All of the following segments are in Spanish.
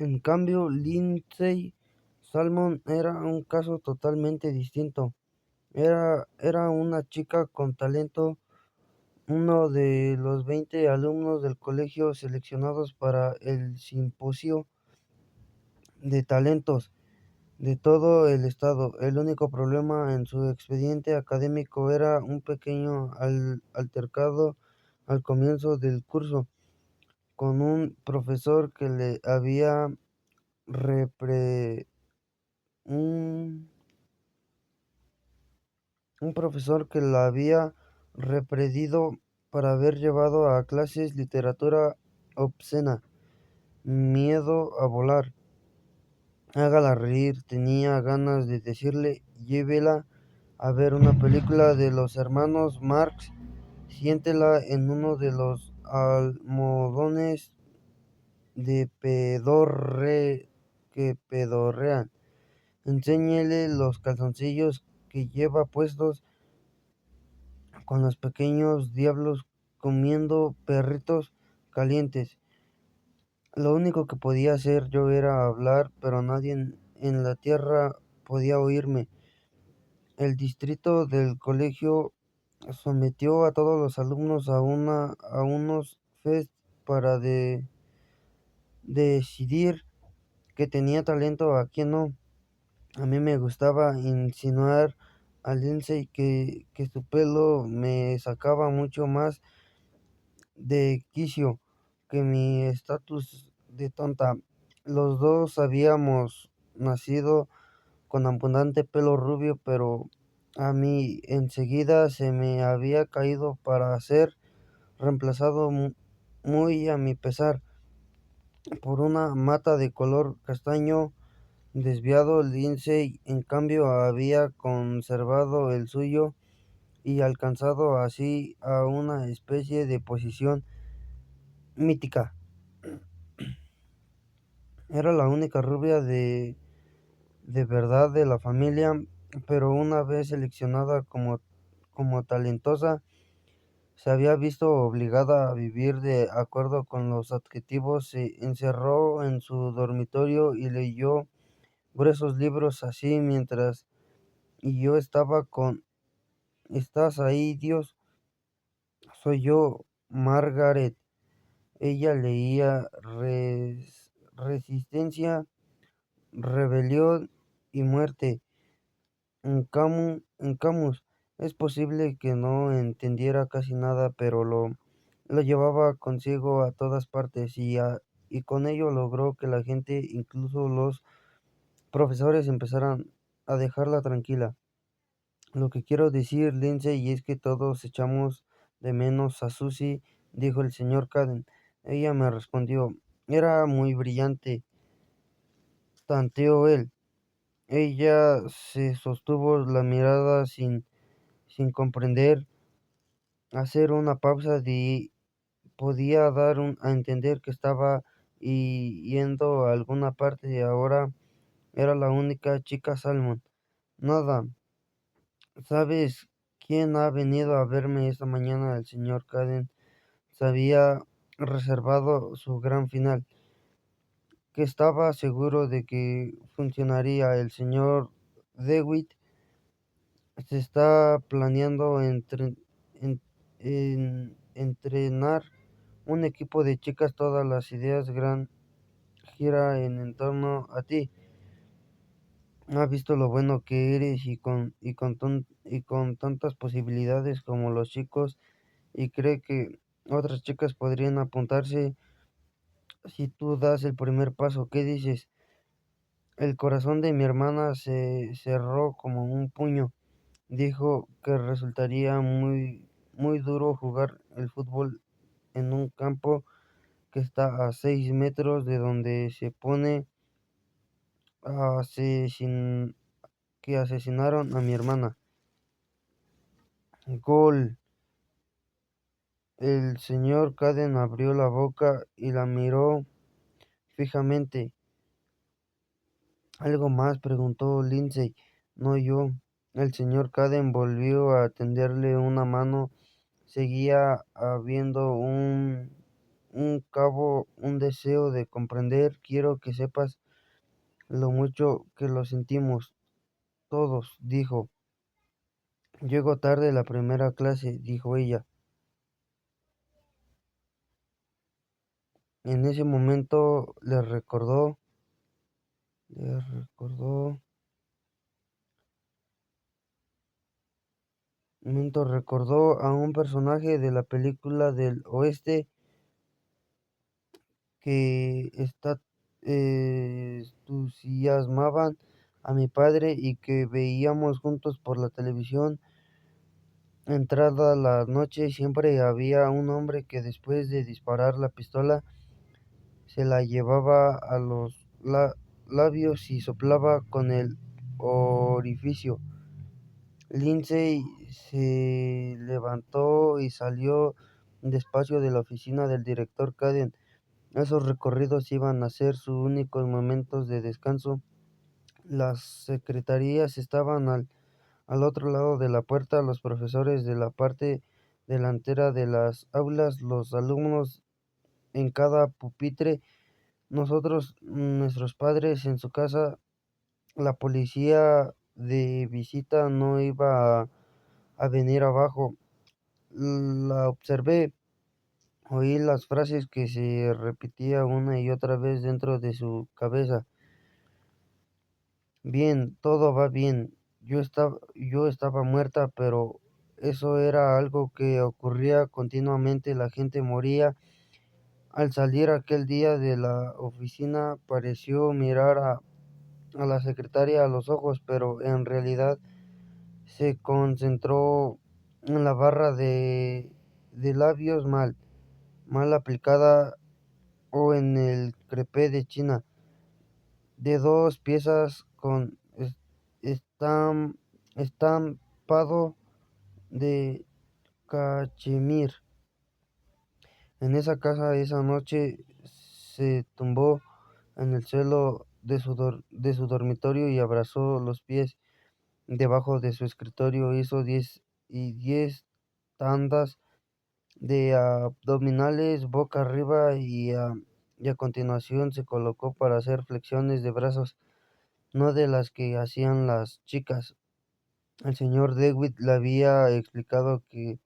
En cambio, Lindsay Salmon era un caso totalmente distinto. Era una chica con talento, uno de los 20 alumnos del colegio seleccionados para el simposio de talentos de todo el estado. El único problema en su expediente académico era un pequeño altercado al comienzo del curso con repre- un, un profesor que la había reprendido por haber llevado a clases literatura obscena. Miedo a volar. Hágala reír. Tenía ganas de decirle, llévela a ver una película de los hermanos Marx, siéntela en uno de los almohadones de que pedorrean, enséñele los calzoncillos que lleva puestos con los pequeños diablos comiendo perritos calientes. Lo único que podía hacer yo era hablar, pero nadie en la tierra podía oírme. El distrito del colegio sometió a todos los alumnos a unos fest para decidir que tenía talento a quien no. A mí me gustaba insinuar a Lindsay que su pelo me sacaba mucho más de quicio que mi estatus de tonta. Los dos habíamos nacido con abundante pelo rubio, pero a mí enseguida se me había caído para ser reemplazado muy a mi pesar por una mata de color castaño desviado. Lindsay, en cambio, había conservado el suyo y alcanzado así a una especie de posición mítica. Era la única rubia de verdad de la familia, pero una vez seleccionada como talentosa, se había visto obligada a vivir de acuerdo con los adjetivos. Se encerró en su dormitorio y leyó gruesos libros así mientras y yo estaba con ¿Estás ahí, Dios? Soy yo, Margaret. Ella leía Resistencia, Rebelión y Muerte en Camus. Es posible que no entendiera casi nada, pero lo llevaba consigo a todas partes y con ello logró que la gente, incluso los profesores, empezaran a dejarla tranquila. Lo que quiero decir, Lindsay, es que todos echamos de menos a Susie, dijo el señor Caden. Ella me respondió, era muy brillante, tanteó él. Ella se sostuvo la mirada sin comprender. Hacer una pausa podía dar a entender que estaba yendo a alguna parte y ahora era la única chica Salmon. Nada. ¿Sabes quién ha venido a verme esta mañana? El señor Caden se había reservado su gran final, que estaba seguro de que funcionaría. El señor DeWitt se está planeando entrenar un equipo de chicas. Todas las ideas gran gira en torno a ti. Ha visto lo bueno que eres y con tantas posibilidades como los chicos y cree que otras chicas podrían apuntarse si tú das el primer paso. ¿Qué dices? El corazón de mi hermana se cerró como un puño. Dijo que resultaría muy duro jugar el fútbol en un campo que está a 6 metros de donde se pone asesin- que asesinaron a mi hermana. Gol. El señor Caden abrió la boca y la miró fijamente. ¿Algo más?, preguntó Lindsay. No, yo. El señor Caden volvió a tenderle una mano. Seguía habiendo un un cabo, un deseo de comprender. Quiero que sepas lo mucho que lo sentimos todos, dijo. Llego tarde a la primera clase, dijo ella. En ese momento a un personaje de la película del oeste que entusiasmaban a mi padre y que veíamos juntos por la televisión. Entrada la noche siempre había un hombre que después de disparar la pistola se la llevaba a los labios y soplaba con el orificio. Lindsay se levantó y salió despacio de la oficina del director Caden. Esos recorridos iban a ser sus únicos momentos de descanso. Las secretarías estaban al otro lado de la puerta, los profesores de la parte delantera de las aulas, los alumnos en cada pupitre, nosotros, nuestros padres en su casa. La policía de visita no iba a venir abajo. La observé, oí las frases que se repetía una y otra vez dentro de su cabeza. Bien, todo va bien. Yo estaba muerta, pero eso era algo que ocurría continuamente. La gente moría. Al salir aquel día de la oficina, pareció mirar a la secretaria a los ojos, pero en realidad se concentró en la barra de labios mal aplicada o en el crepé de China de 2 piezas con estam- estampado de cachemir. En esa casa esa noche se tumbó en el suelo de su dormitorio y abrazó los pies debajo de su escritorio. Hizo 10 tandas de abdominales boca arriba y a continuación se colocó para hacer flexiones de brazos, no de las que hacían las chicas. El señor Dewitt le había explicado que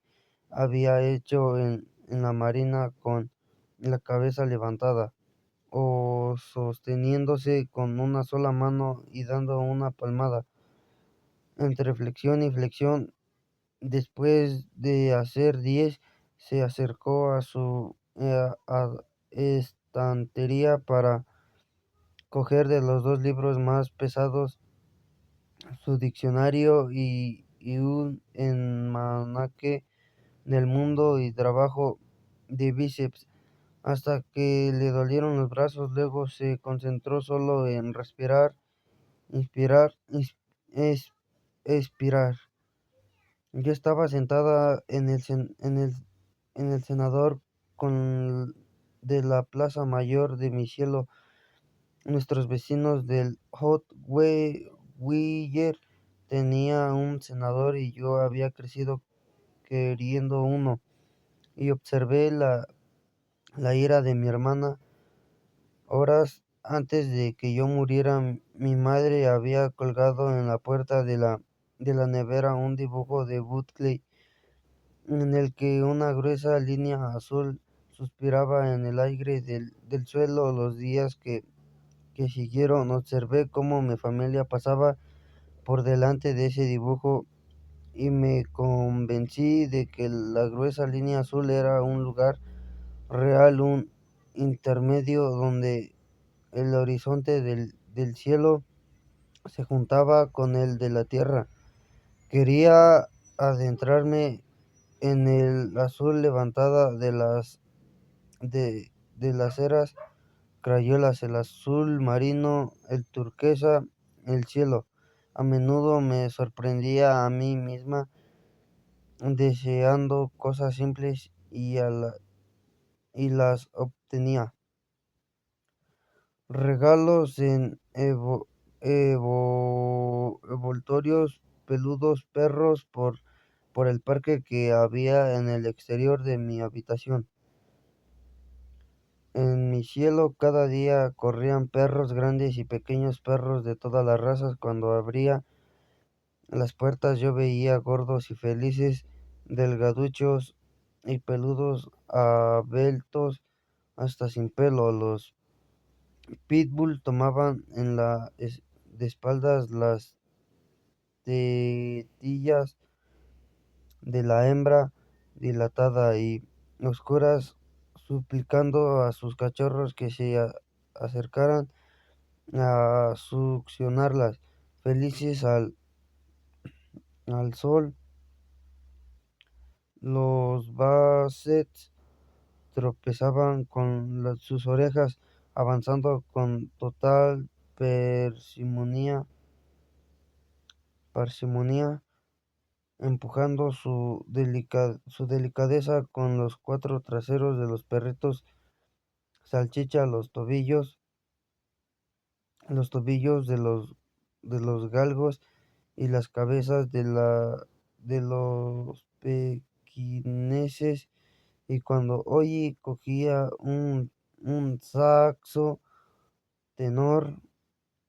había hecho en la marina con la cabeza levantada o sosteniéndose con una sola mano y dando una palmada. Entre flexión y flexión, después de hacer 10, se acercó a su estantería para coger de los 2 libros más pesados su diccionario y un almanaque del mundo y trabajo de bíceps hasta que le dolieron los brazos. Luego se concentró solo en respirar, inspirar, expirar. Yo estaba sentada en el cenador con de la plaza mayor de mi cielo. Nuestros vecinos del Hot Wire tenía un senador y yo había crecido queriendo uno. Y observé la ira de mi hermana. Horas antes de que yo muriera, mi madre había colgado en la puerta de la nevera un dibujo de Bud Clay, en el que una gruesa línea azul suspiraba en el aire del suelo. Los días que siguieron, observé cómo mi familia pasaba por delante de ese dibujo y me convencí de que la gruesa línea azul era un lugar real, un intermedio donde el horizonte del cielo se juntaba con el de la tierra. Quería adentrarme en el azul levantada de las eras crayolas, el azul marino, el turquesa, el cielo. A menudo me sorprendía a mí misma deseando cosas simples y las obtenía. Regalos en envoltorios peludos, perros por el parque que había en el exterior de mi habitación. En mi cielo cada día corrían perros grandes y pequeños perros de todas las razas. Cuando abría las puertas yo veía gordos y felices, delgaduchos y peludos, a hasta sin pelo. Los pitbull tomaban de espaldas las tetillas de la hembra dilatada y oscuras, suplicando a sus cachorros que se acercaran a succionarlas. Felices al sol, los bassets tropezaban con sus orejas, avanzando con total parsimonia, empujando su delicadeza con los cuatro traseros de los perritos salchicha, los tobillos de los galgos y las cabezas de los pequineses. Y cuando Ollie cogía un saxo tenor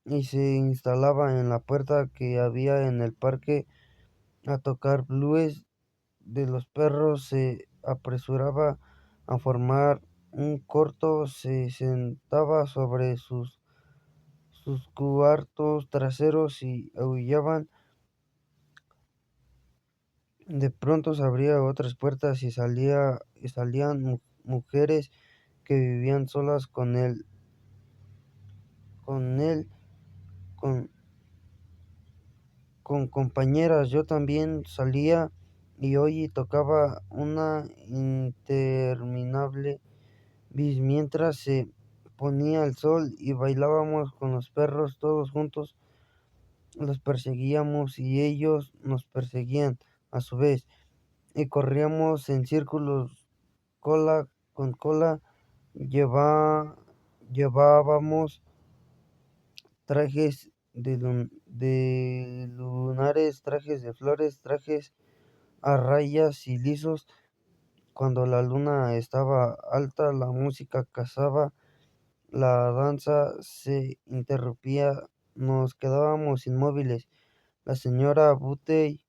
y se instalaba en la puerta que había en el parque a tocar blues, de los perros se apresuraba a formar un corto, se sentaba sobre sus cuartos traseros y aullaban. De pronto se abrían otras puertas y salían mujeres que vivían solas con él, con, con compañeras. Yo también salía y hoy tocaba una interminable bis mientras se ponía el sol y bailábamos con los perros todos juntos. Los perseguíamos y ellos nos perseguían a su vez y corríamos en círculos cola con cola. Lleva- Llevábamos trajes de lunares, trajes de flores, trajes a rayas y lisos. Cuando la luna estaba alta, la música cazaba, la danza se interrumpía, nos quedábamos inmóviles. La señora Butley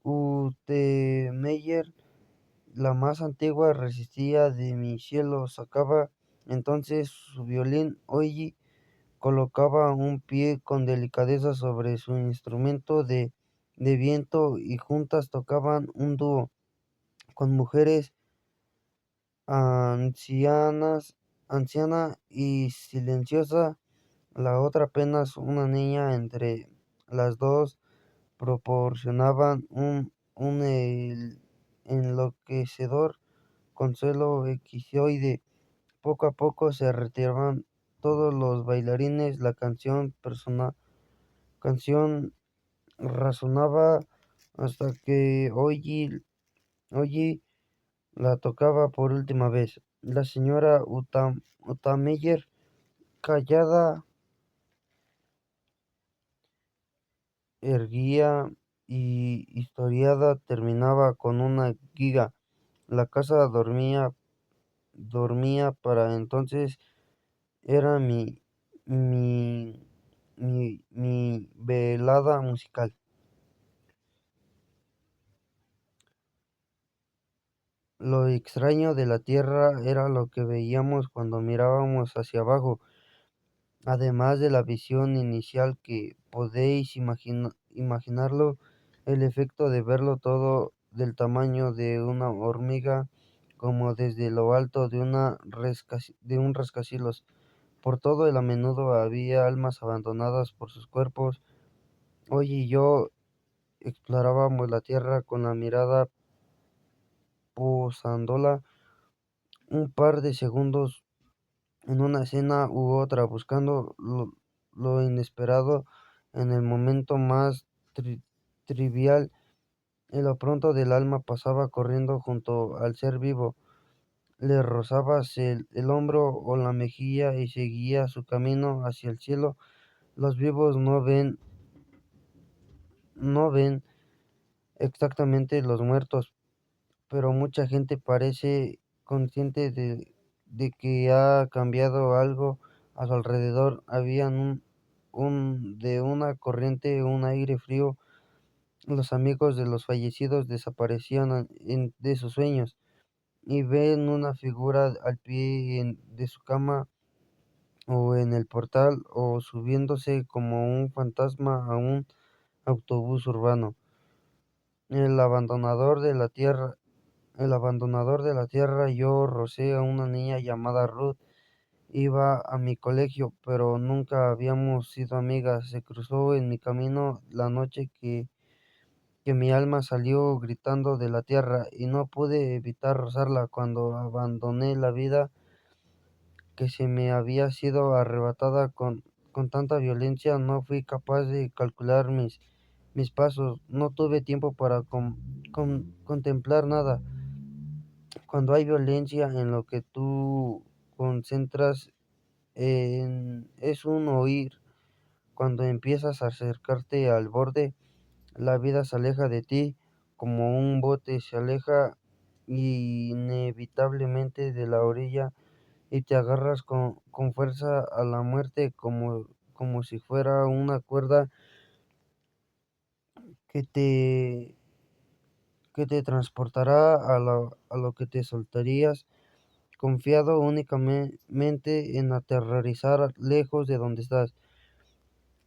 Untermeyer, la más antigua, resistía de mi cielo, sacaba entonces su violín. Oye, colocaba un pie con delicadeza sobre su instrumento de viento y juntas tocaban un dúo con mujeres anciana y silenciosa, la otra apenas una niña. Entre las dos proporcionaban un enloquecedor consuelo equisioide. Poco a poco se retiraban todos los bailarines. La canción razonaba hasta que Ollie la tocaba por última vez. La señora Untermeyer, callada, erguida y historiada, terminaba con una giga. La casa dormía para entonces. Era mi, mi velada musical. Lo extraño de la tierra era lo que veíamos cuando mirábamos hacia abajo. Además de la visión inicial que podéis imaginarlo, el efecto de verlo todo del tamaño de una hormiga, como desde lo alto de un rascacielos. Por todo el a menudo había almas abandonadas por sus cuerpos. Hoy y yo explorábamos la tierra con la mirada, posándola un par de segundos en una escena u otra, buscando lo inesperado en el momento más trivial. Y lo pronto del alma pasaba corriendo junto al ser vivo, le rozabas el hombro o la mejilla y seguía su camino hacia el cielo. Los vivos no ven exactamente los muertos, pero mucha gente parece consciente de que ha cambiado algo a su alrededor. Habían de una corriente, un aire frío. Los amigos de los fallecidos desaparecían de sus sueños y ven una figura al pie de su cama o en el portal o subiéndose como un fantasma a un autobús urbano. El abandonador de la tierra, el abandonador de la tierra, yo rocé a una niña llamada Ruth. Iba a mi colegio, pero nunca habíamos sido amigas. Se cruzó en mi camino la noche que mi alma salió gritando de la tierra y no pude evitar rozarla cuando abandoné la vida que se me había sido arrebatada con tanta violencia. No fui capaz de calcular mis pasos, no tuve tiempo para contemplar nada. Cuando hay violencia en lo que tú concentras es un oír. Cuando empiezas a acercarte al borde, la vida se aleja de ti como un bote se aleja inevitablemente de la orilla y te agarras con fuerza a la muerte como si fuera una cuerda que te, que te transportará a lo que te soltarías confiado únicamente en aterrorizar lejos de donde estás,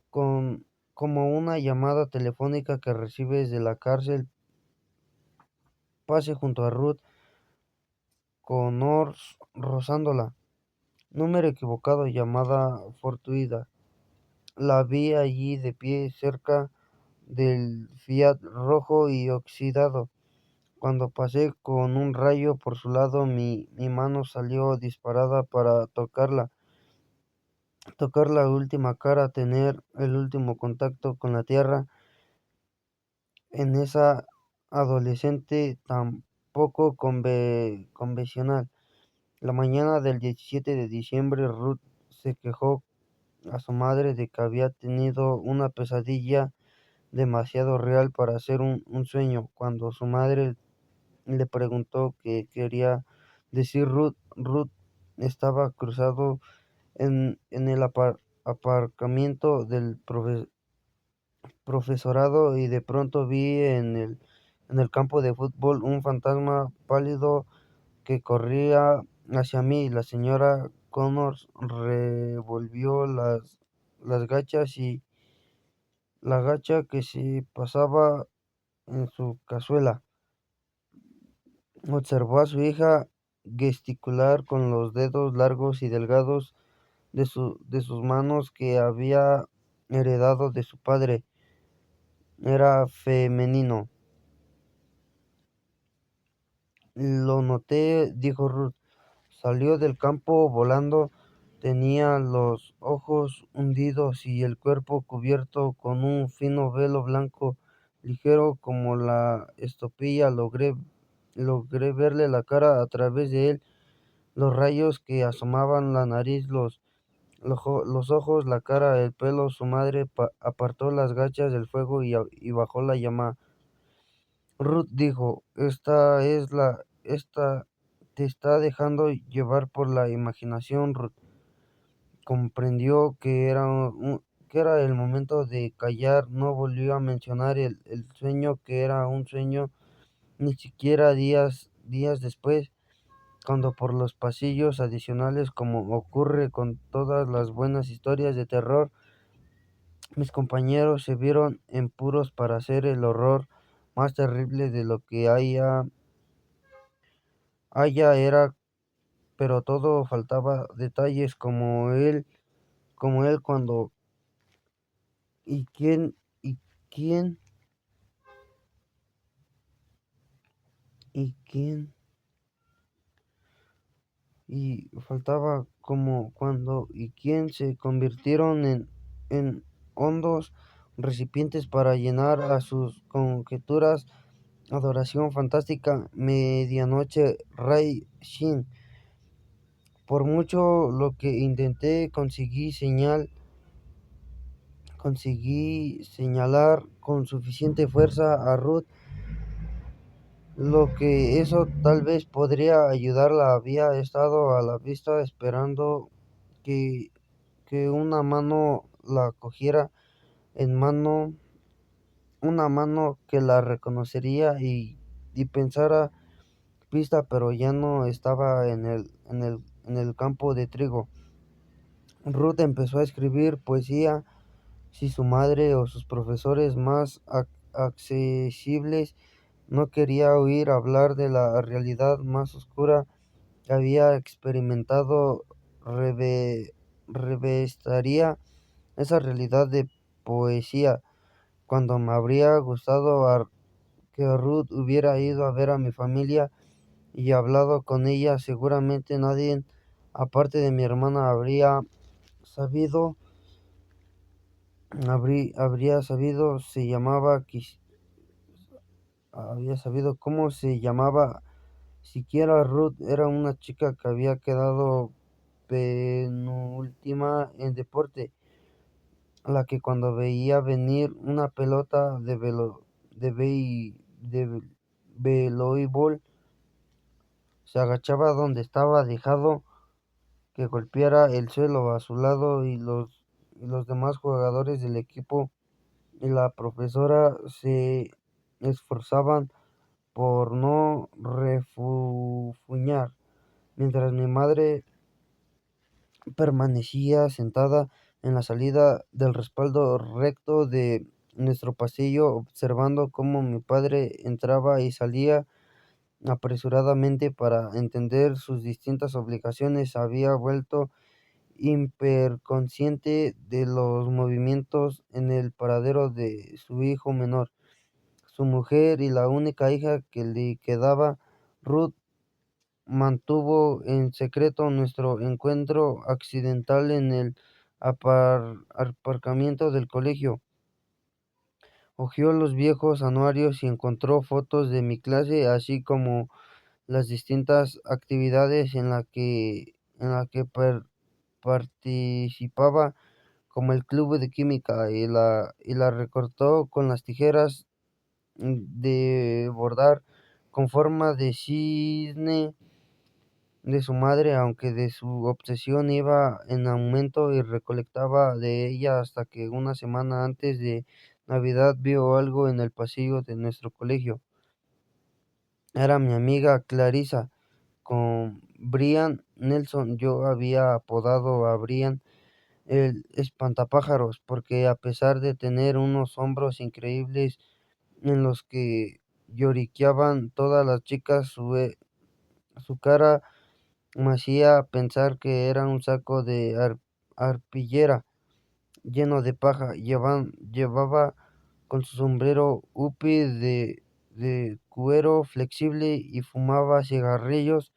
con, como una llamada telefónica que recibes de la cárcel. Pasé junto a Ruth, Connors rozándola. Número equivocado, llamada fortuita. La vi allí de pie cerca del Fiat rojo y oxidado. Cuando pasé con un rayo por su lado, mi mano salió disparada para tocar la última cara, tener el último contacto con la tierra en esa adolescente tan poco convencional. La mañana del 17 de diciembre, Ruth se quejó a su madre de que había tenido una pesadilla demasiado real para ser un sueño. Cuando su madre le preguntó qué quería decir Ruth estaba cruzado en el aparcamiento del profesorado y de pronto vi en el campo de fútbol un fantasma pálido que corría hacia mí. La señora Connors revolvió las gachas y la gacha que se pasaba en su cazuela. Observó a su hija gesticular con los dedos largos y delgados de sus manos que había heredado de su padre. Era femenino. Lo noté, dijo Ruth. Salió del campo volando. Tenía los ojos hundidos y el cuerpo cubierto con un fino velo blanco, ligero como la estopilla. Logré verle la cara a través de él, los rayos que asomaban la nariz, los ojos, la cara, el pelo. Su madre apartó las gachas del fuego y bajó la llama. Ruth dijo, esta te está dejando llevar por la imaginación. Ruth comprendió que era el momento de callar. No volvió a mencionar el sueño, que era un sueño, ni siquiera días después, cuando por los pasillos adicionales, como ocurre con todas las buenas historias de terror, mis compañeros se vieron en puros para hacer el horror más terrible de lo que haya era, pero todo faltaba detalles como él cuando y y quién quién y faltaba como cuando y quién se convirtieron en hondos recipientes para llenar a sus conjeturas. Adoración fantástica, medianoche, Ray Shin. Por mucho lo que intenté, conseguí señalar con suficiente fuerza a Ruth. Lo que eso tal vez podría ayudarla había estado a la vista esperando que, que una mano la cogiera en mano, una mano que la reconocería y pensara pista, pero ya no estaba en el campo de trigo. Ruth empezó a escribir poesía si su madre o sus profesores más accesibles no quería oír hablar de la realidad más oscura que había experimentado, revestaría esa realidad de poesía. Cuando me habría gustado que Ruth hubiera ido a ver a mi familia y hablado con ella, seguramente nadie, aparte de mi hermana, sabido, habría sabido había sabido cómo se llamaba. Siquiera Ruth era una chica que había quedado penúltima en deporte, la que cuando veía venir una pelota de voleibol, se agachaba donde estaba dejado que golpeara el suelo a su lado y los demás jugadores del equipo y la profesora se esforzaban por no refunfuñar, mientras mi madre permanecía sentada en la salida del respaldo recto de nuestro pasillo, observando cómo mi padre entraba y salía apresuradamente para entender sus distintas obligaciones. Había vuelto hiperconsciente de los movimientos en el paradero de su hijo menor, su mujer y la única hija que le quedaba. Ruth mantuvo en secreto nuestro encuentro accidental en el aparcamiento del colegio. Hojeó los viejos anuarios y encontró fotos de mi clase, así como las distintas actividades en la que participaba, como el club de química, y la recortó con las tijeras de bordar con forma de cisne de su madre, aunque de su obsesión iba en aumento y recolectaba de ella hasta que una semana antes de Navidad vio algo en el pasillo de nuestro colegio. Era mi amiga Clarissa, con Brian Nelson. Yo había apodado a Brian el espantapájaros, porque a pesar de tener unos hombros increíbles en los que lloriqueaban todas las chicas, su cara me hacía pensar que era un saco de arpillera lleno de paja. Llevaba con su sombrero upi de cuero flexible y fumaba cigarrillos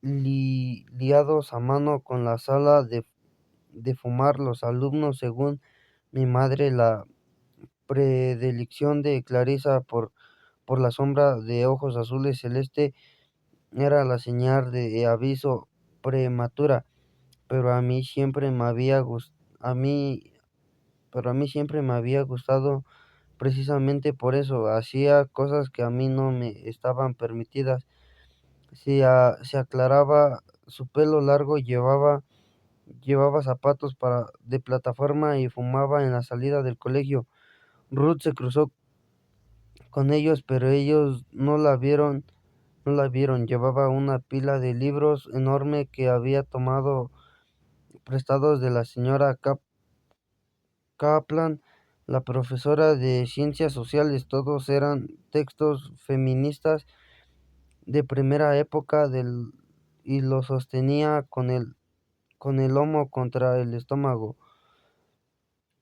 liados a mano con la sala de fumar. Los alumnos, según mi madre, la predilección de Clarisa por la sombra de ojos azules celeste era la señal de aviso prematura, pero a mí, pero a mí siempre me había gustado precisamente por eso. Hacía cosas que a mí no me estaban permitidas. Se aclaraba su pelo largo, llevaba zapatos de plataforma y fumaba en la salida del colegio. Ruth se cruzó con ellos, pero ellos no la vieron. Llevaba una pila de libros enorme que había tomado prestados de la señora Kaplan, la profesora de ciencias sociales. Todos eran textos feministas de primera época y los sostenía con el lomo contra el estómago.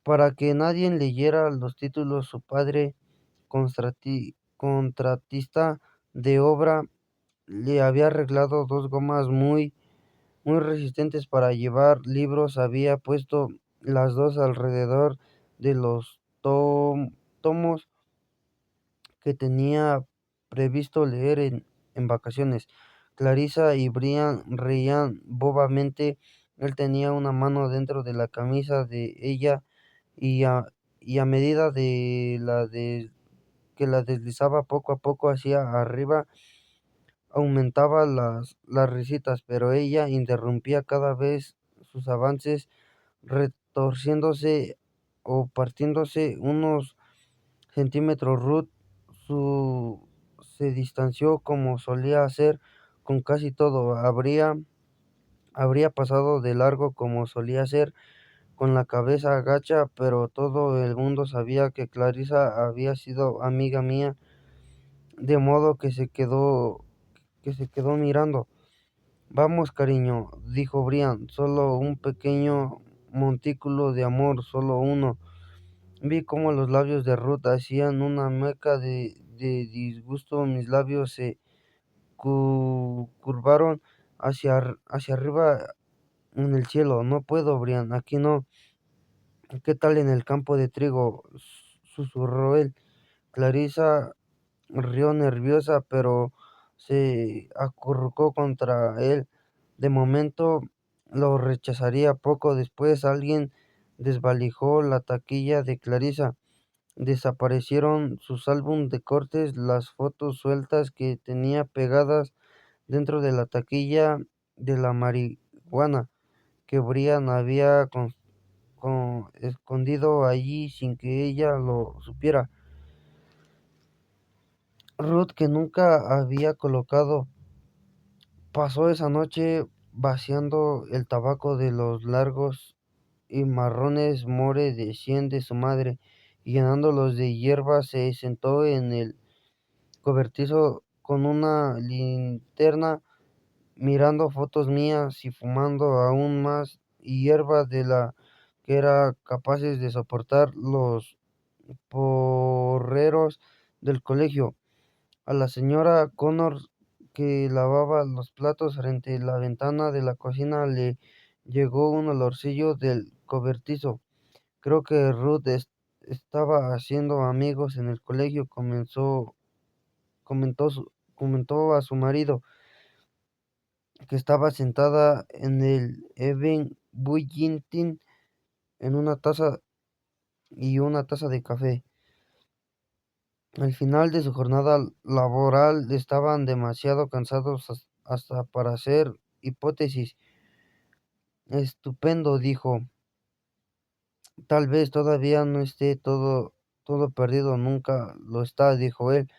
Para que nadie leyera los títulos, su padre, contratista de obra, le había arreglado dos gomas muy resistentes para llevar libros. Había puesto las dos alrededor de los tomos que tenía previsto leer en vacaciones. Clarissa y Brian reían bobamente. Él tenía una mano dentro de la camisa de ella y a medida de que la deslizaba poco a poco hacia arriba, aumentaba las risitas, pero ella interrumpía cada vez sus avances, retorciéndose o partiéndose unos centímetros. Ruth su se distanció como solía hacer con casi todo. Habría pasado de largo como solía hacer, con la cabeza gacha, pero todo el mundo sabía que Clarisa había sido amiga mía, de modo que se quedó mirando. Vamos, cariño, dijo Brian, solo un pequeño montículo de amor, solo uno. Vi cómo los labios de Ruth hacían una mueca de disgusto, mis labios se curvaron hacia arriba en el cielo. No puedo, Brian, aquí no. ¿Qué tal en el campo de trigo? Susurró él. Clarisa rió nerviosa, pero se acurrucó contra él. De momento lo rechazaría. Poco después alguien desvalijó la taquilla de Clarisa. Desaparecieron sus álbum de cortes, las fotos sueltas que tenía pegadas dentro de la taquilla de la marihuana que Brian había escondido allí sin que ella lo supiera. Ruth, que nunca había colocado, pasó esa noche vaciando el tabaco de los largos y marrones more de 100 de su madre y llenándolos de hierba. Se sentó en el cobertizo con una linterna, mirando fotos mías y fumando aún más hierba de la que era capaces de soportar los porreros del colegio. A la señora Connors, que lavaba los platos frente a la ventana de la cocina, le llegó un olorcillo del cobertizo. Creo que Ruth estaba haciendo amigos en el colegio, comentó a su marido, que estaba sentada en el Even Bulletin en una taza de café. Al final de su jornada laboral estaban demasiado cansados hasta para hacer hipótesis. Estupendo, dijo. Tal vez todavía no esté todo perdido, nunca lo está, dijo él.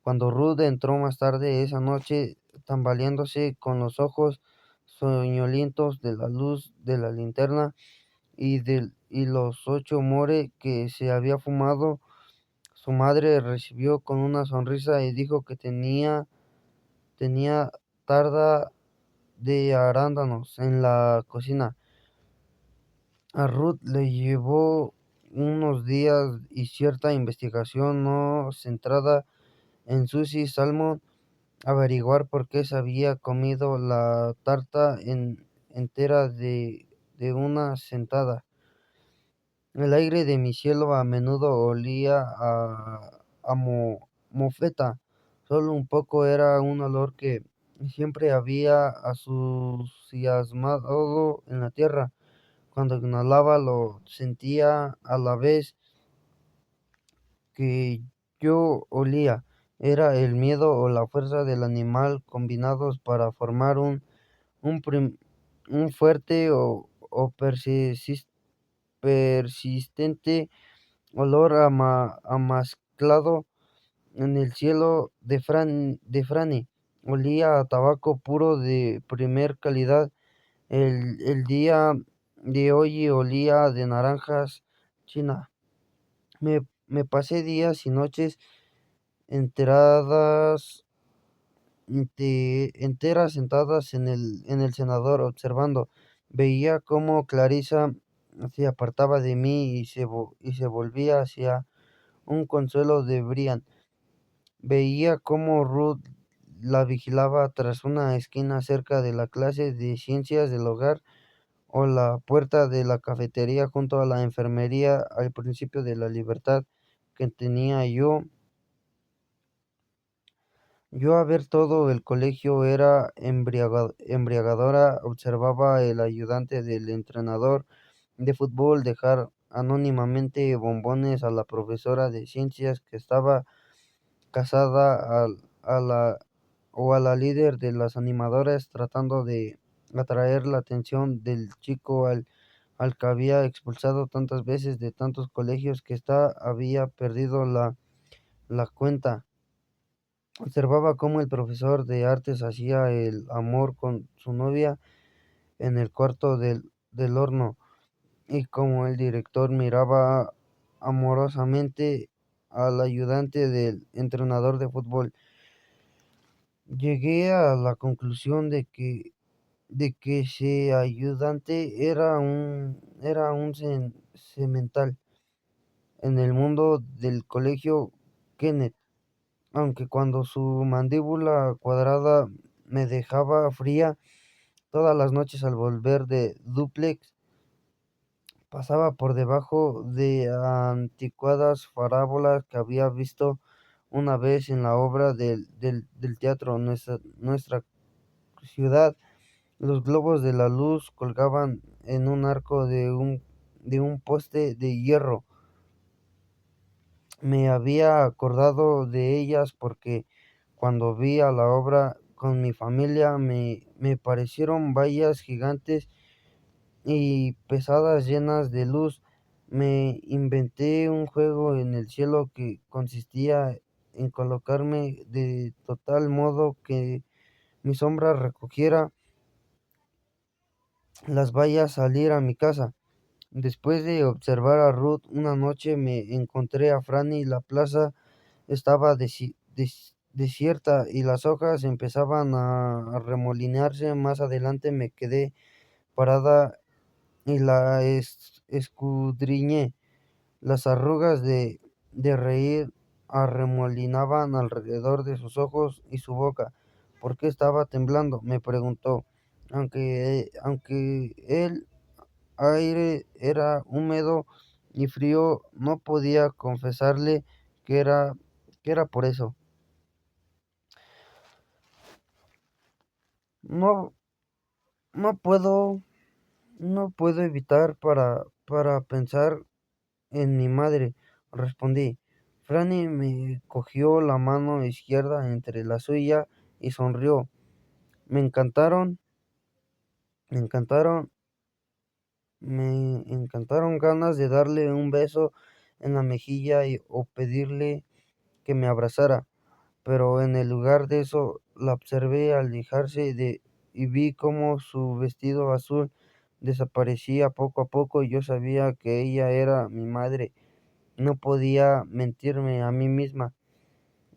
Cuando Ruth entró más tarde esa noche, tambaleándose con los ojos soñolientos de la luz de la linterna y los 8 more que se había fumado, su madre recibió con una sonrisa y dijo que tenía tarda de arándanos en la cocina. A Ruth le llevó unos días y cierta investigación no centrada en Susie Salmon averiguar por qué se había comido la tarta entera de una sentada. El aire de mi cielo a menudo olía a mofeta, solo un poco. Era un olor que siempre había entusiasmado en la tierra. Cuando inhalaba lo sentía a la vez que yo olía. Era el miedo o la fuerza del animal combinados para formar un, prim- un fuerte o persistente olor amasclado en el cielo de Franny. Olía a tabaco puro de primer calidad. El día de hoy olía de naranjas china. Me pasé días y noches enteradas enteras sentadas en el cenador observando. Veía cómo Clarisa se apartaba de mí y se volvía hacia un consuelo de Brian. Veía cómo Ruth la vigilaba tras una esquina cerca de la clase de ciencias del hogar o la puerta de la cafetería junto a la enfermería. Al principio de la libertad que tenía yo a ver todo el colegio era embriagadora. Observaba el ayudante del entrenador de fútbol dejar anónimamente bombones a la profesora de ciencias que estaba casada a la a la líder de las animadoras tratando de atraer la atención del chico al que había expulsado tantas veces de tantos colegios que ésta había perdido la cuenta. Observaba cómo el profesor de artes hacía el amor con su novia en el cuarto del horno y cómo el director miraba amorosamente al ayudante del entrenador de fútbol. Llegué a la conclusión de que ese ayudante era un semental en el mundo del colegio Kenneth, aunque cuando su mandíbula cuadrada me dejaba fría todas las noches al volver de dúplex, pasaba por debajo de anticuadas parábolas que había visto una vez en la obra del teatro. Nuestra ciudad, los globos de la luz colgaban en un arco de un poste de hierro. Me había acordado de ellas porque cuando vi a la obra con mi familia me parecieron vallas gigantes y pesadas llenas de luz. Me inventé un juego en el cielo que consistía en colocarme de tal modo que mi sombra recogiera las vallas al ir a mi casa. Después de observar a Ruth una noche me encontré a Franny. La plaza estaba desierta y las hojas empezaban a arremolinarse. Más adelante me quedé parada y la escudriñé. Las arrugas de reír arremolinaban alrededor de sus ojos y su boca. ¿Por qué estaba temblando?, me preguntó. Aunque el aire era húmedo y frío, no podía confesarle que era por eso. No, no puedo, no puedo evitar para pensar en mi madre, respondí. Franny me cogió la mano izquierda entre la suya y sonrió. Me encantaron, me encantaron, me encantaron ganas de darle un beso en la mejilla o pedirle que me abrazara, pero en el lugar de eso la observé alejarse y vi cómo su vestido azul desaparecía poco a poco y yo sabía que ella era mi madre. No podía mentirme a mí misma.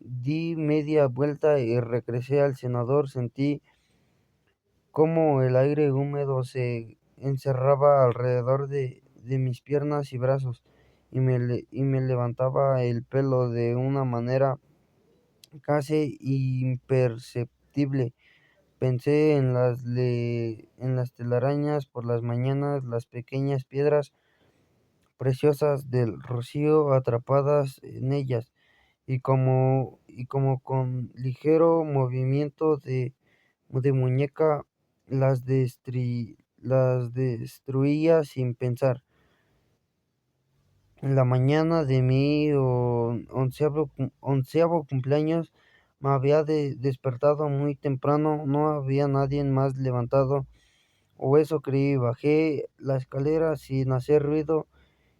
Di media vuelta y regresé al cenador. Sentí cómo el aire húmedo se encerraba alrededor de mis piernas y brazos y me levantaba el pelo de una manera casi imperceptible. Pensé en las telarañas por las mañanas, las pequeñas piedras preciosas del rocío atrapadas en ellas, y como con ligero movimiento de muñeca las destruía sin pensar. En la mañana de mi onceavo cumpleaños me había despertado muy temprano. No había nadie más levantado, o eso creí. Bajé la escalera sin hacer ruido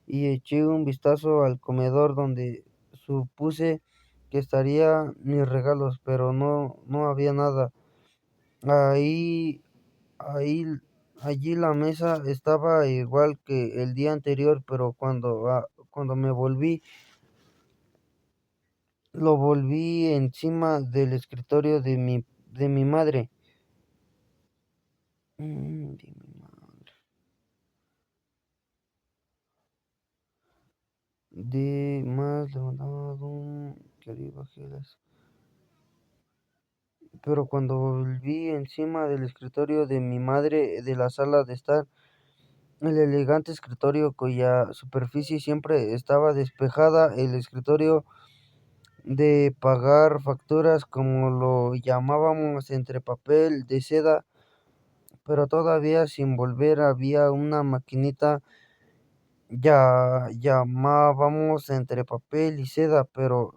y eché un vistazo al comedor donde supuse que estarían mis regalos, pero no había nada. Ahí, ahí, allí la mesa estaba igual que el día anterior, pero cuando me lo volví encima del escritorio de mi madre. De mi madre. De más levantado, que arriba que pero cuando volví encima del escritorio de mi madre de la sala de estar, el elegante escritorio cuya superficie siempre estaba despejada, el escritorio de pagar facturas, como lo llamábamos entre papel de seda, pero todavía sin volver, había una maquinita. Ya llamábamos entre papel y seda, pero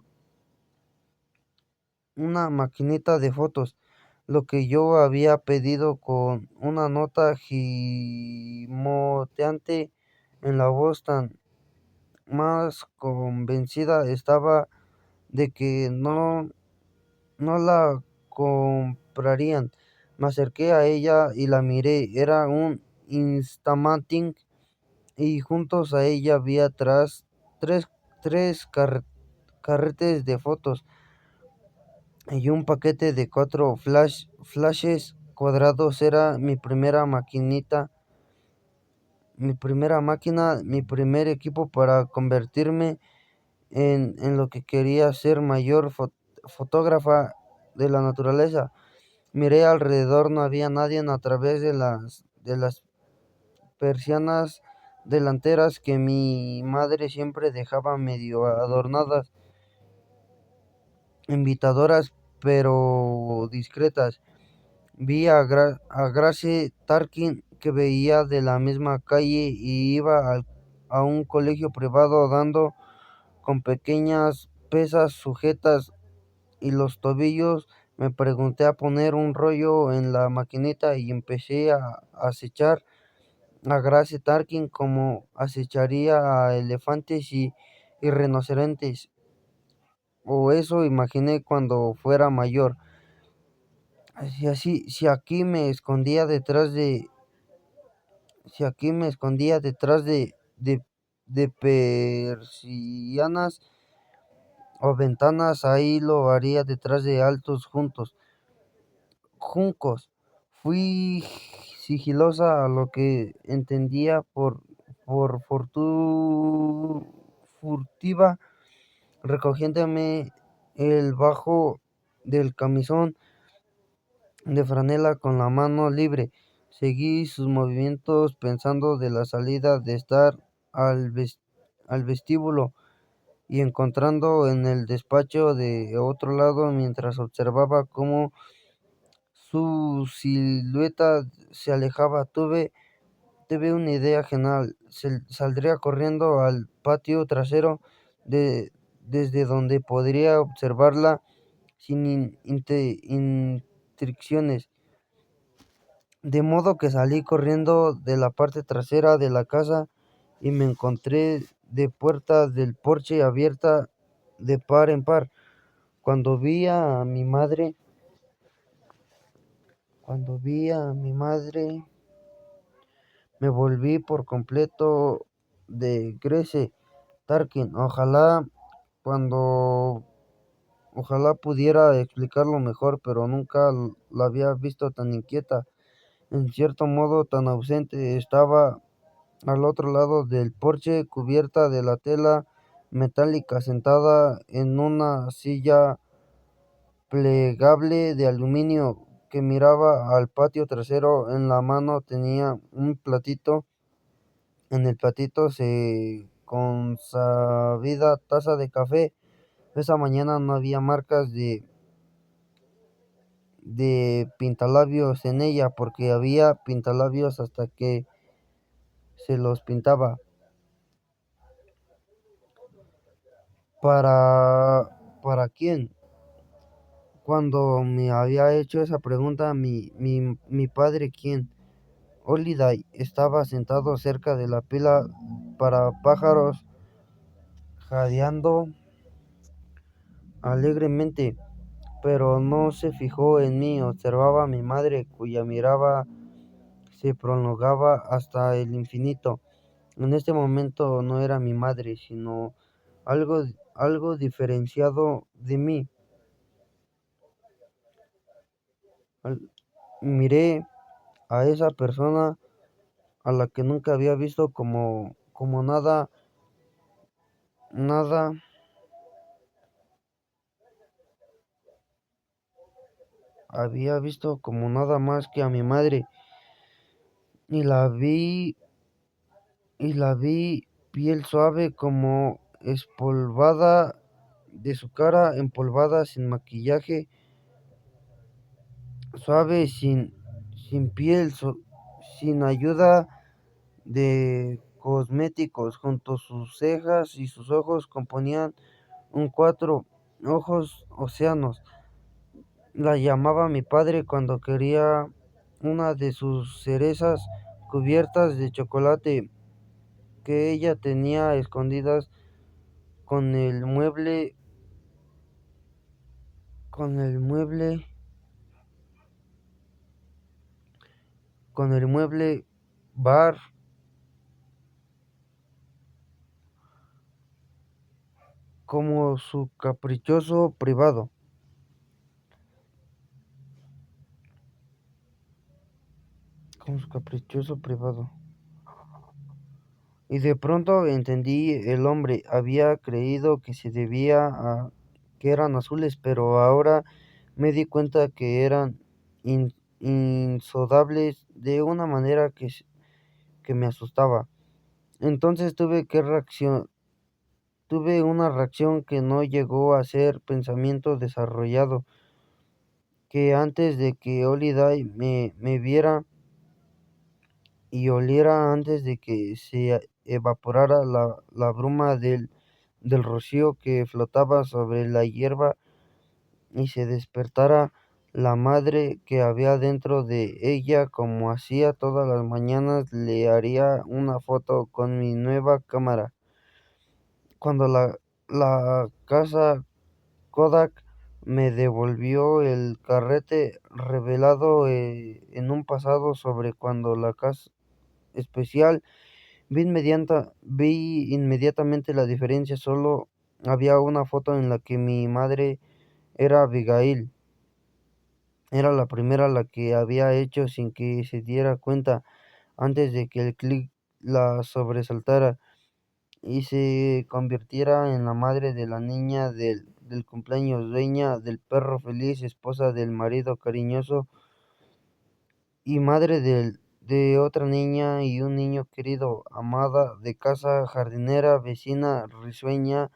una maquinita de fotos, lo que yo había pedido con una nota gimoteante en la voz. Tan más convencida estaba de que no la comprarían. Me acerqué a ella y la miré. Era un Instamatic y juntos a ella había atrás tres, carretes de fotos y un paquete de cuatro flashes cuadrados. Era mi primera máquina, mi primer equipo para convertirme en lo que quería ser, mayor fotógrafa de la naturaleza. Miré alrededor, no había nadie a través de las persianas delanteras que mi madre siempre dejaba medio adornadas, invitadoras pero discretas. Vi a Grace Tarkin, que veía de la misma calle y iba a un colegio privado, dando con pequeñas pesas sujetas y los tobillos. Me pregunté a poner un rollo en la maquinita y empecé a acechar a Grace Tarkin como acecharía a elefantes y rinocerontes, o eso imaginé cuando fuera mayor. Si aquí me escondía detrás de persianas o ventanas, ahí lo haría detrás de altos juncos. Fui sigilosa, a lo que entendía por furtiva, recogiéndome el bajo del camisón de franela con la mano libre. Seguí sus movimientos pensando de la salida de estar al vestíbulo y encontrando en el despacho de otro lado, mientras observaba cómo su silueta se alejaba. Tuve una idea genial. Saldría corriendo al patio trasero, desde donde podría observarla sin intrusiones. De modo que salí corriendo de la parte trasera de la casa y me encontré de puerta del porche abierta de par en par. Cuando vi a mi madre, me volví por completo de Grace Tarkin. Cuando Ojalá pudiera explicarlo mejor, pero nunca la había visto tan inquieta, en cierto modo tan ausente. Estaba al otro lado del porche, cubierta de la tela metálica, sentada en una silla plegable de aluminio que miraba al patio trasero. En la mano tenía un platito. En el platito se consabida taza de café. Esa mañana no había marcas de pintalabios en ella, porque había pintalabios hasta que se los pintaba. ¿Para quién? Cuando me había hecho esa pregunta, mi padre, ¿quién? Holiday estaba sentado cerca de la pila para pájaros, jadeando alegremente, pero no se fijó en mí. Observaba a mi madre, cuya mirada se prolongaba hasta el infinito. En este momento no era mi madre, sino algo, algo diferenciado de mí. Miré a esa persona a la que nunca había visto como nada había visto como nada más que a mi madre, y la vi piel suave como espolvada, de su cara empolvada, sin maquillaje, suave, sin piel, sin ayuda de cosméticos. Junto sus cejas y sus ojos componían un cuatro ojos océanos. La llamaba mi padre cuando quería una de sus cerezas cubiertas de chocolate que ella tenía escondidas con el mueble con el mueble con el mueble bar como su caprichoso privado, como su caprichoso privado. Y de pronto entendí el hombre había creído que se debía a que eran azules, pero ahora me di cuenta que eran insodables de una manera que me asustaba. Entonces tuve una reacción que no llegó a ser pensamiento desarrollado, que antes de que Holiday me viera y oliera antes de que se evaporara la bruma del rocío que flotaba sobre la hierba y se despertara la madre que había dentro de ella, como hacía todas las mañanas, le haría una foto con mi nueva cámara. Cuando la casa Kodak me devolvió el carrete revelado en un pasado sobre cuando la casa especial vi inmediatamente la diferencia, solo había una foto en la que mi madre era Abigail. Era la primera la que había hecho sin que se diera cuenta, antes de que el clic la sobresaltara y se convirtiera en la madre de la niña del cumpleaños, dueña del perro feliz, esposa del marido cariñoso y madre de otra niña y un niño querido, amada de casa, jardinera, vecina, risueña.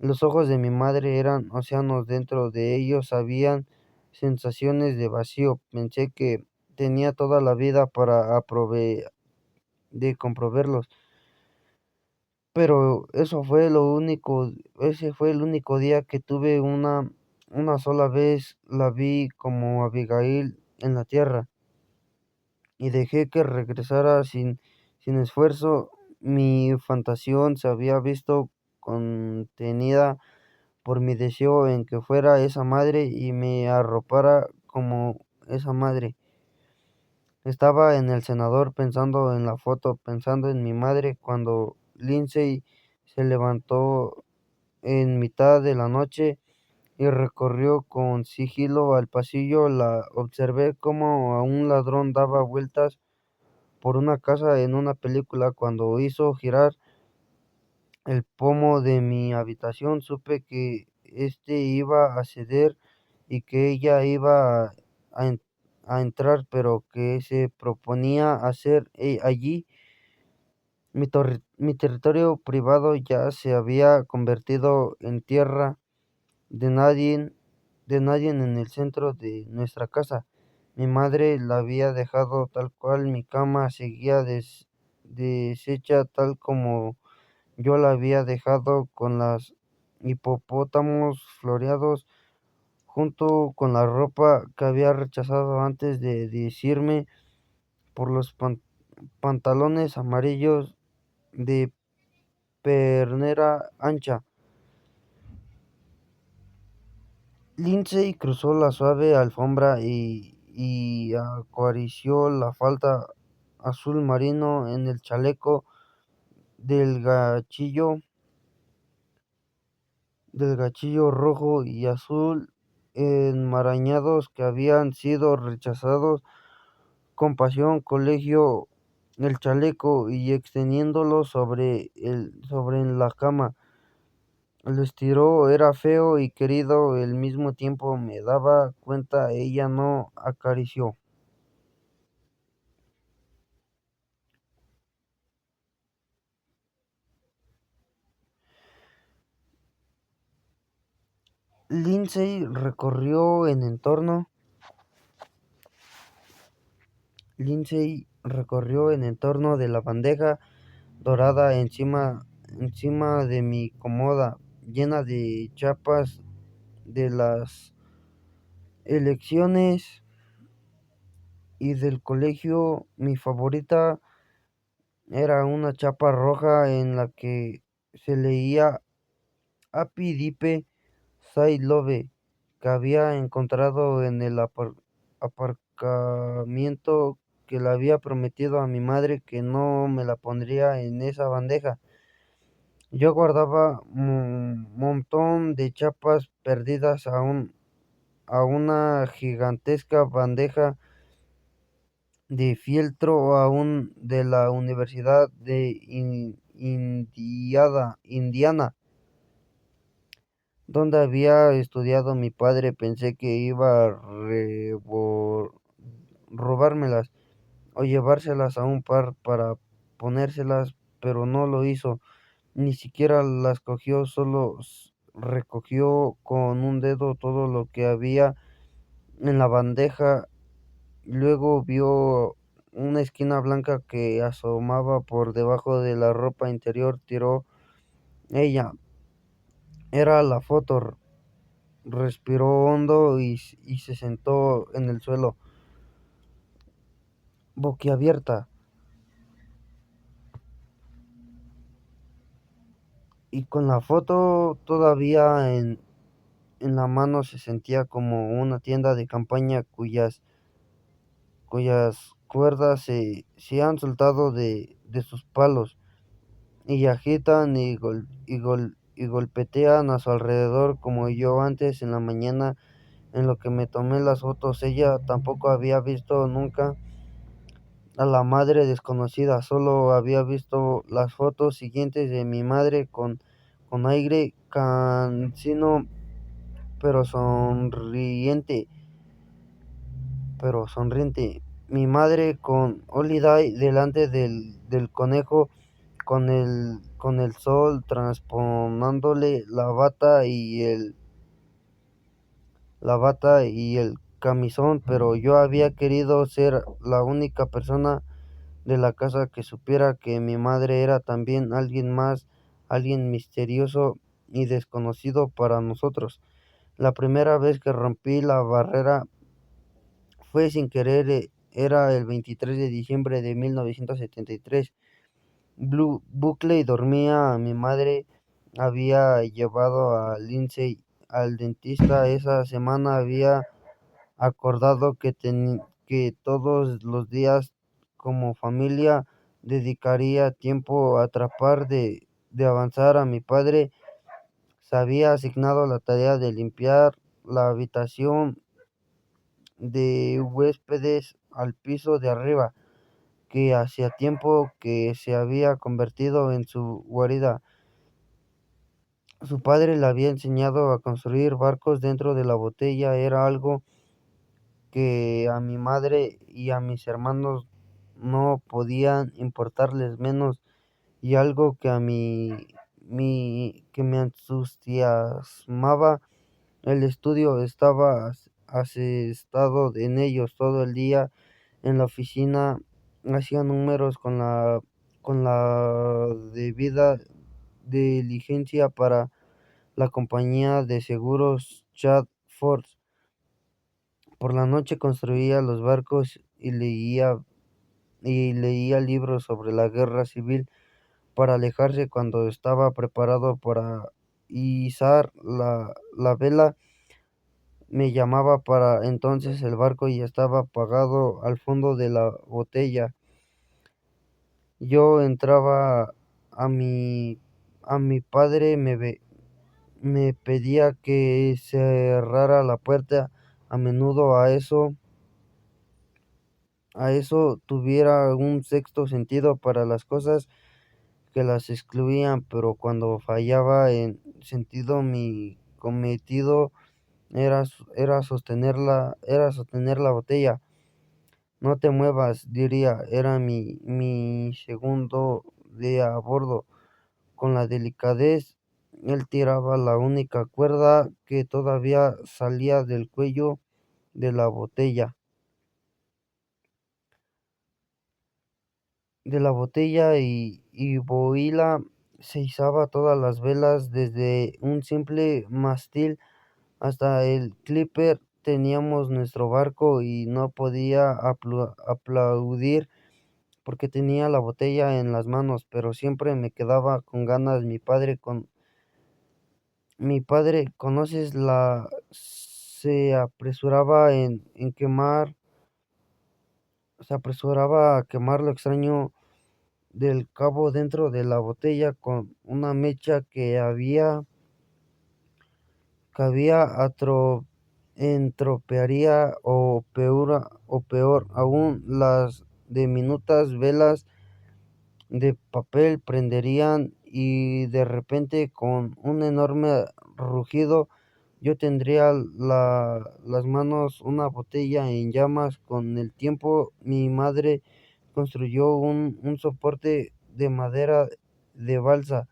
Los ojos de mi madre eran océanos, dentro de ellos habían sensaciones de vacío. Pensé que tenía toda la vida para de comprobarlos, pero ese fue el único día que tuve una sola vez la vi como Abigail en la tierra. Y dejé que regresara sin esfuerzo. Mi fantasía se había visto contenida por mi deseo en que fuera esa madre y me arropara como esa madre. Estaba en el cenador pensando en la foto, pensando en mi madre, cuando Lindsay se levantó en mitad de la noche y recorrió con sigilo al pasillo. La observé como a un ladrón daba vueltas por una casa en una película. Cuando hizo girar el pomo de mi habitación, supe que este iba a ceder y que ella iba a en a entrar, pero que se proponía hacer, allí. Mi territorio privado ya se había convertido en tierra de nadie en el centro de nuestra casa. Mi madre la había dejado tal cual, mi cama seguía deshecha tal como yo la había dejado, con los hipopótamos floreados junto con la ropa que había rechazado antes de decirme por los pantalones amarillos de pernera ancha. Lindsay cruzó la suave alfombra y acarició la falda azul marino en el chaleco del gachillo rojo y azul enmarañados que habían sido rechazados con pasión. Colegio el chaleco y extendiéndolo sobre la cama. Lo estiró, era feo y querido al mismo tiempo, me daba cuenta. Ella no acarició. Lindsay recorrió en torno de la bandeja dorada encima de mi cómoda, llena de chapas de las elecciones y del colegio, mi favorita era una chapa roja en la que se leía Happy Dipe Sai Love, que había encontrado en el aparcamiento, que le había prometido a mi madre que no me la pondría en esa bandeja. Yo guardaba un montón de chapas perdidas a una gigantesca bandeja de fieltro aún de la Universidad de Indiana, donde había estudiado mi padre. Pensé que iba a robármelas o llevárselas a un par para ponérselas, pero no lo hizo. Ni siquiera las cogió, solo recogió con un dedo todo lo que había en la bandeja. Luego vio una esquina blanca que asomaba por debajo de la ropa interior. Tiró ella. Era la foto. Respiró hondo y se sentó en el suelo, boquiabierta, y con la foto todavía en la mano. Se sentía como una tienda de campaña cuyas cuerdas se han soltado de sus palos y agitan y golpetean a su alrededor, como yo antes en la mañana en lo que me tomé las fotos. Ella tampoco había visto nunca a la madre desconocida, solo había visto las fotos siguientes de mi madre con aire cansino, pero sonriente, Mi madre con Holiday delante del conejo, con el sol transponándole la bata y el camisón, pero yo había querido ser la única persona de la casa que supiera que mi madre era también alguien más, alguien misterioso y desconocido para nosotros. La primera vez que rompí la barrera fue sin querer. Era el 23 de diciembre de 1973. Buckley dormía. Mi madre había llevado a Lindsay al dentista esa semana. Había acordado que todos los días, como familia, dedicaría tiempo a tratar de avanzar. A mi padre se había asignado la tarea de limpiar la habitación de huéspedes al piso de arriba, que hacía tiempo que se había convertido en su guarida. Su padre le había enseñado a construir barcos dentro de la botella. Era algo que a mi madre y a mis hermanos no podían importarles menos, y algo que que me entusiasmaba. El estudio estaba asestado en ellos todo el día. En la oficina hacía números con la debida diligencia para la compañía de seguros Chadford. Por la noche construía los barcos y leía libros sobre la guerra civil para alejarse. Cuando estaba preparado para izar la vela, me llamaba. Para entonces el barco ya estaba apagado al fondo de la botella. Yo entraba a mi, a mi padre me pedía que cerrara la puerta. A menudo a eso tuviera un sexto sentido para las cosas que las excluían, pero cuando fallaba en sentido, mi cometido era sostener la botella. No te muevas, diría. Era mi segundo día a bordo. Con la delicadez, él tiraba la única cuerda que todavía salía del cuello de la botella y bohíla. Se izaba todas las velas, desde un simple mástil hasta el clipper. teníamos nuestro barco y no podía aplaudir porque tenía la botella en las manos, pero siempre me quedaba con ganas. Mi padre, ¿conoces la? Se apresuraba se apresuraba a quemar lo extraño del cabo dentro de la botella con una mecha que había entropearía o peor aún, las diminutas velas de papel prenderían y de repente con un enorme rugido yo tendría las manos una botella en llamas. Con el tiempo mi madre construyó un soporte de madera de balsa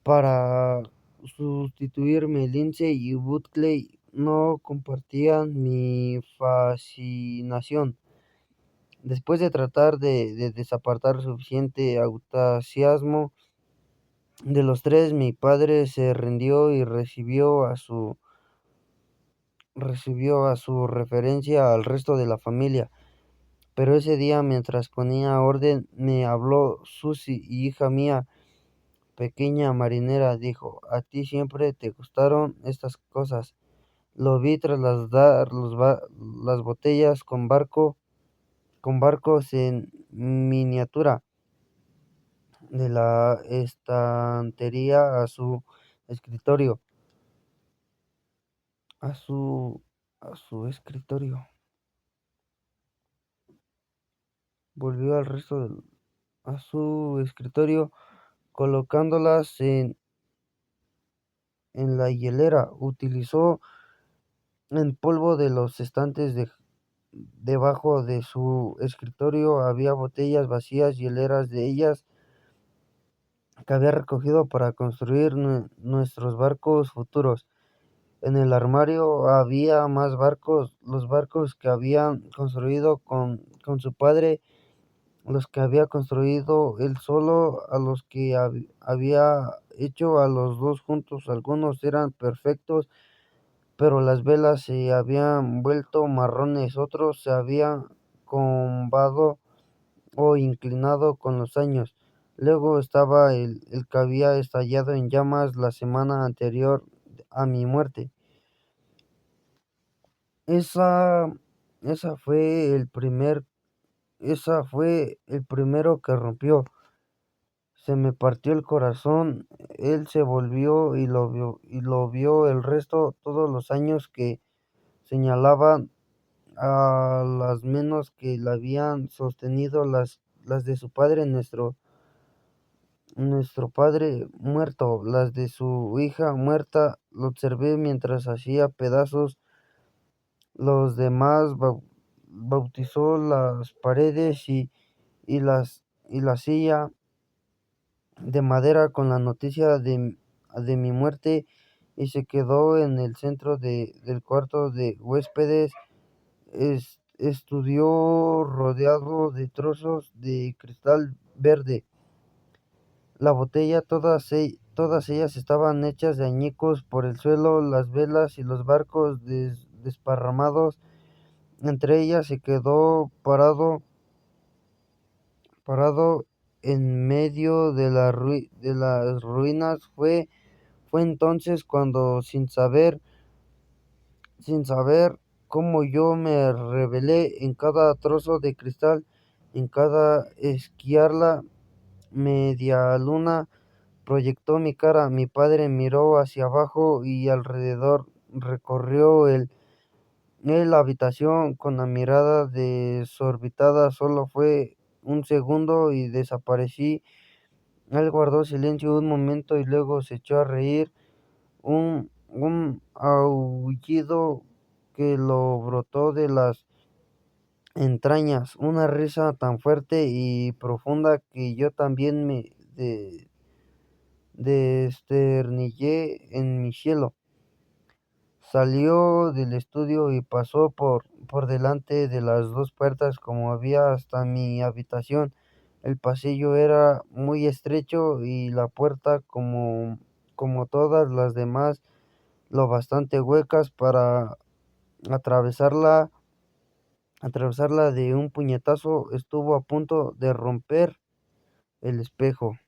para sustituirme. Lindsay y Buckley no compartían mi fascinación. Después de tratar de desapartar suficiente entusiasmo de los tres, mi padre se rindió y recibió a su referencia al resto de la familia. Pero ese día, mientras ponía orden, me habló Susie: hija mía, pequeña marinera, dijo, a ti siempre te gustaron estas cosas. Lo vi trasladar las botellas con barcos en miniatura de la estantería a su escritorio, a su, a su escritorio. Volvió a su escritorio, colocándolas en la hielera. Utilizó el polvo de los estantes debajo de su escritorio. Había botellas vacías, hieleras de ellas que había recogido para construir nuestros barcos futuros. En el armario había más barcos, los barcos que había construido con su padre, los que había construido él solo, a los que había hecho a los dos juntos. Algunos eran perfectos, pero las velas se habían vuelto marrones, otros se habían combado o inclinado con los años. Luego estaba el que había estallado en llamas la semana anterior a mi muerte. Esa, esa fue el primer, esa fue el primero que rompió. Se me partió el corazón. Él se volvió y lo vio el resto, todos los años que señalaban a las menos que la habían sostenido, las de su padre, nuestro padre muerto, las de su hija muerta. Lo observé mientras hacía pedazos los demás, bautizó las paredes y la silla de madera con la noticia de mi muerte, y se quedó en el centro del cuarto de huéspedes. Estudió rodeado de trozos de cristal verde. La botella, todas ellas estaban hechas de añicos por el suelo, las velas y los barcos desparramados. Entre ellas se quedó parado en medio de las ruinas. Fue entonces cuando, sin saber cómo, yo me revelé en cada trozo de cristal, en cada esquiarla. Media luna proyectó mi cara. Mi padre miró hacia abajo y alrededor, recorrió la habitación con la mirada desorbitada. Solo fue un segundo y desaparecí. Él guardó silencio un momento y luego se echó a reír, un aullido que lo brotó de las entrañas, una risa tan fuerte y profunda que yo también me desternillé en mi cielo. Salió del estudio y pasó por delante de las dos puertas como había hasta mi habitación. El pasillo era muy estrecho y la puerta, como todas las demás, lo bastante huecas para atravesarla atravesarla de un puñetazo, estuvo a punto de romper el espejo.